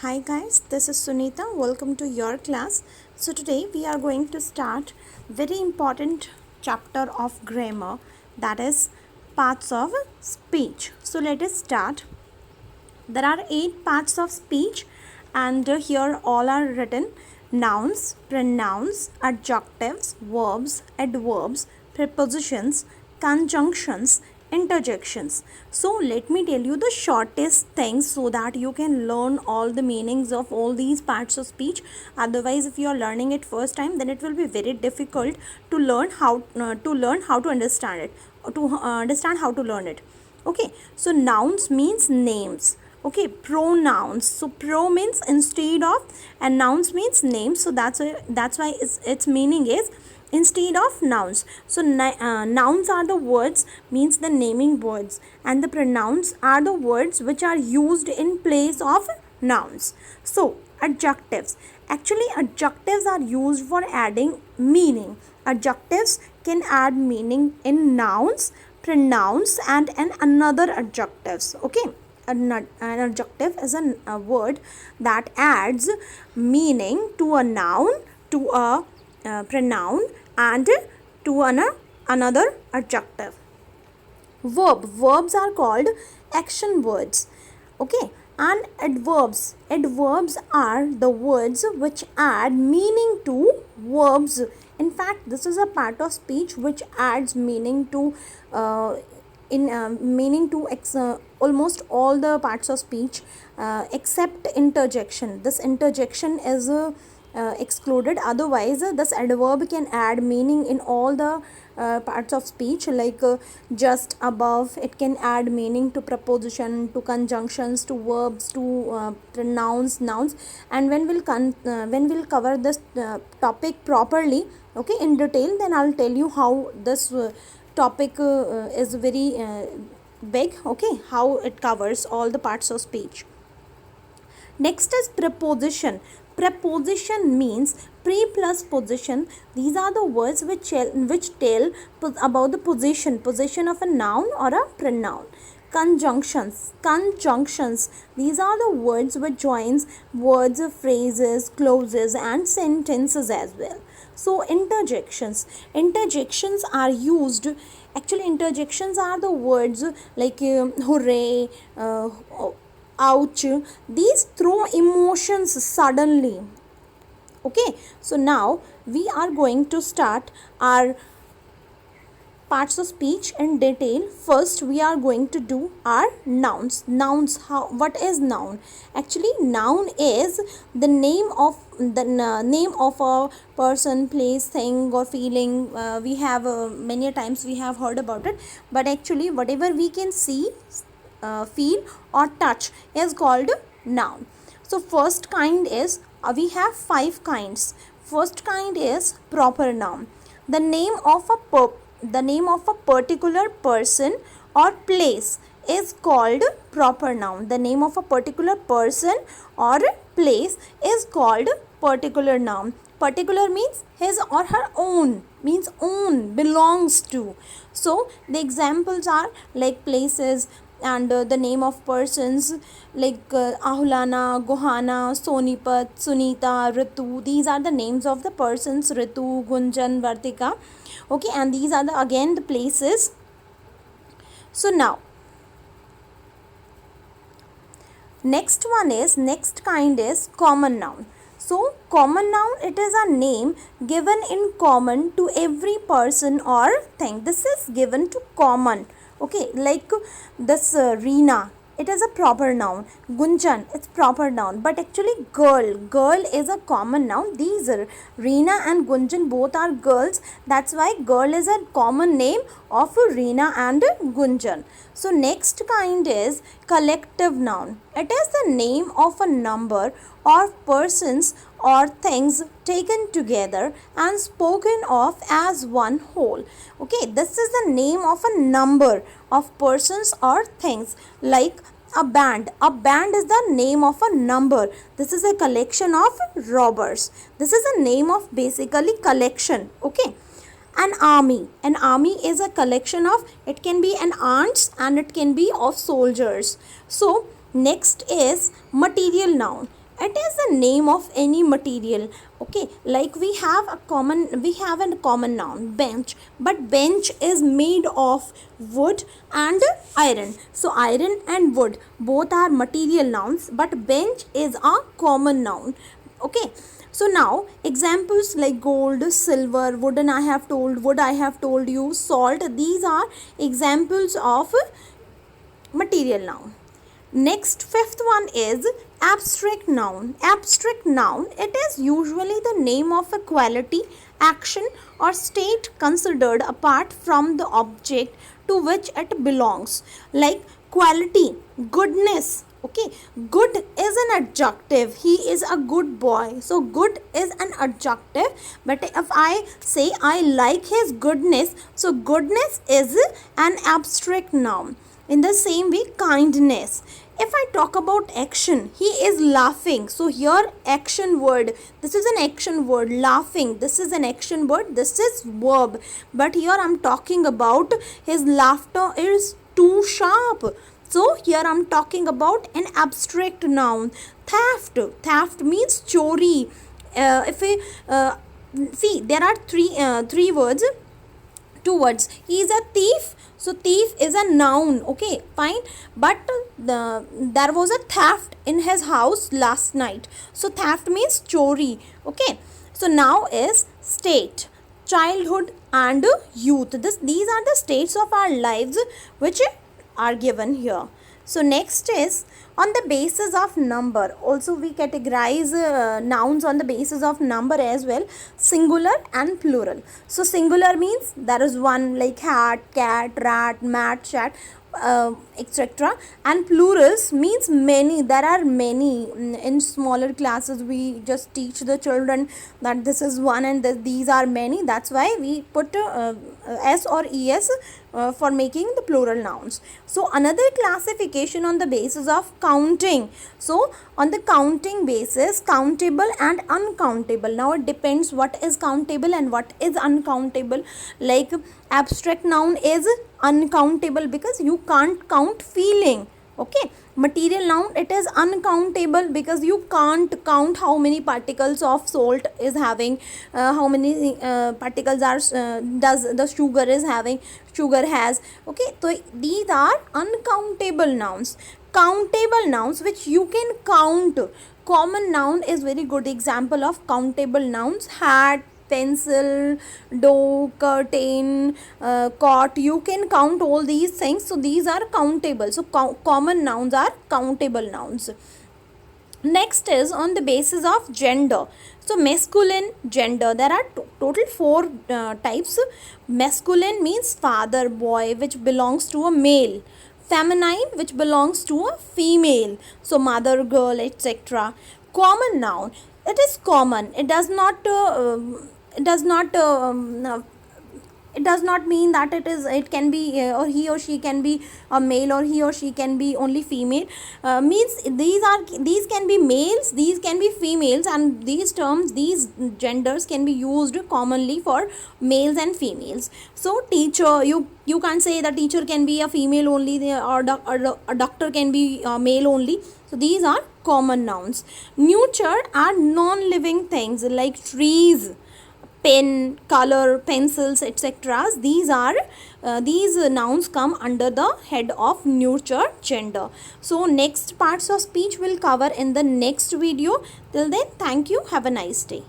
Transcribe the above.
Hi guys, this is Sunita. Welcome to your class. So today we are going to start very important chapter of grammar, that is parts of speech. So let us start. There are 8 parts of speech and here all are written: nouns, pronouns, adjectives, verbs, adverbs, prepositions, conjunctions, interjections. So let me tell you the shortest things so that you can learn all the meanings of all these parts of speech. Otherwise, if you are learning it first time, then it will be very difficult to learn how to understand it, understand how to learn it. Okay, so nouns means names. Okay, pronouns, so pro means instead of and nouns means names, so that's why its meaning is instead of nouns. So nouns are the words, means the naming words, and the pronouns are the words which are used in place of nouns. So adjectives, actually adjectives are used for adding meaning. Adjectives can add meaning in nouns, pronouns, and another adjectives. Okay, an adjective is a word that adds meaning to a noun, to a pronoun, and to another adjective. Verbs are called action words. Okay, and adverbs are the words which add meaning to verbs. In fact, this is a part of speech which adds meaning to almost all the parts of speech except interjection. This interjection is excluded. Otherwise, this adverb can add meaning in all the parts of speech, like just above. It can add meaning to preposition, to conjunctions, to verbs, to pronouns, nouns. And when we'll cover this topic properly, okay, in detail, then I'll tell you how this topic is very big. Okay, how it covers all the parts of speech. Next is preposition. Preposition means pre plus position. These are the words which tell about the position of a noun or a pronoun. Conjunctions. These are the words which joins words, phrases, clauses, and sentences as well. So interjections are used. Actually, interjections are the words like hooray, ouch. These throw emotions suddenly. Okay, so now we are going to start our parts of speech in detail. First, we are going to do our nouns. What is noun? Actually, noun is the name of name of a person, place, thing, or feeling. We have many times we have heard about it, but actually whatever we can see, feel, or touch is called noun. So first kind is, we have 5 kinds. First kind is proper noun. The name of a particular person or place is called proper noun. The name of a particular person or place is called particular noun. Particular means his or her own, means own, belongs to. So the examples are like places and the name of persons like Ahulana, Gohana, Sonipat, Sunita, Ritu. These are the names of the persons: Ritu, Gunjan, Vartika. Okay, and these are again the places. So now next kind is common noun. So common noun, it is a name given in common to every person or thing. This is given to common. Okay, like this Reena, it is a proper noun. Gunjan, it's proper noun. But actually girl is a common noun. These are Reena and Gunjan, both are girls. That's why girl is a common name of Reena and Gunjan. So next kind is collective noun. It is the name of a number or persons or things taken together and spoken of as one whole. Okay, this is the name of a number of persons or things, like a band. A band is the name of a number. This is a collection of robbers. This is a name of basically collection. Okay, an army is a collection of, it can be an ants and it can be of soldiers. So next is material noun. It is the name of any material. Okay, like we have a common noun, bench, but bench is made of wood and iron. So iron and wood both are material nouns, but bench is a common noun. Okay, so now examples like gold, silver, wood I have told you, salt, these are examples of material noun. Next, fifth one is abstract noun. Abstract noun, it is usually the name of a quality, action or state considered apart from the object to which it belongs. Like quality, goodness. Okay, good is an adjective. He is a good boy. So good is an adjective. But if I say I like his goodness, so goodness is an abstract noun. In the same way, kindness. If I talk about action, he is laughing. So here action word. This is an action word. Laughing. This is an action word. This is verb. But here I am talking about his laughter is too sharp. So here I am talking about an abstract noun. Theft. Theft means chori. If we see, there are three words. Two words. He is a thief. So thief is a noun. Okay, fine. But there was a theft in his house last night. So theft means chori. Okay. So now is state, childhood and youth. These are the states of our lives which are given here. So next is on the basis of number. Also we categorize nouns on the basis of number as well, singular and plural. So singular means there is one, like hat, cat, rat, mat, chat, etc. And plurals means many. There are many. In smaller classes we just teach the children that this is one and these are many. That's why we put s or es for making the plural nouns. So another classification on the basis of counting. So on the counting basis, countable and uncountable. Now it depends what is countable and what is uncountable. Like abstract noun is uncountable because you can't count feeling. Okay, material noun, it is uncountable because you can't count how many particles of salt is having, how many particles are does the sugar has. Okay, so these are uncountable nouns. Countable nouns which you can count. Common noun is very good example of countable nouns. Hat, pencil, door, curtain, cot, you can count all these things. So these are countable. So common nouns are countable nouns. Next is on the basis of gender. So masculine, gender, there are total four types. Masculine means father, boy, which belongs to a male. Feminine, which belongs to a female. So mother, girl, etc. Common noun, it is common. It does not mean that it can be or he or she can be a male or he or she can be only female. Means these can be males, these can be females, and these genders can be used commonly for males and females. So teacher, you can't say the teacher can be a female only, or a doctor can be male only. So these are common nouns. Neuter are non-living things like trees, pen, color, pencils, etc. These nouns come under the head of neuter gender. So next parts of speech will cover in the next video. Till then, thank you. Have a nice day.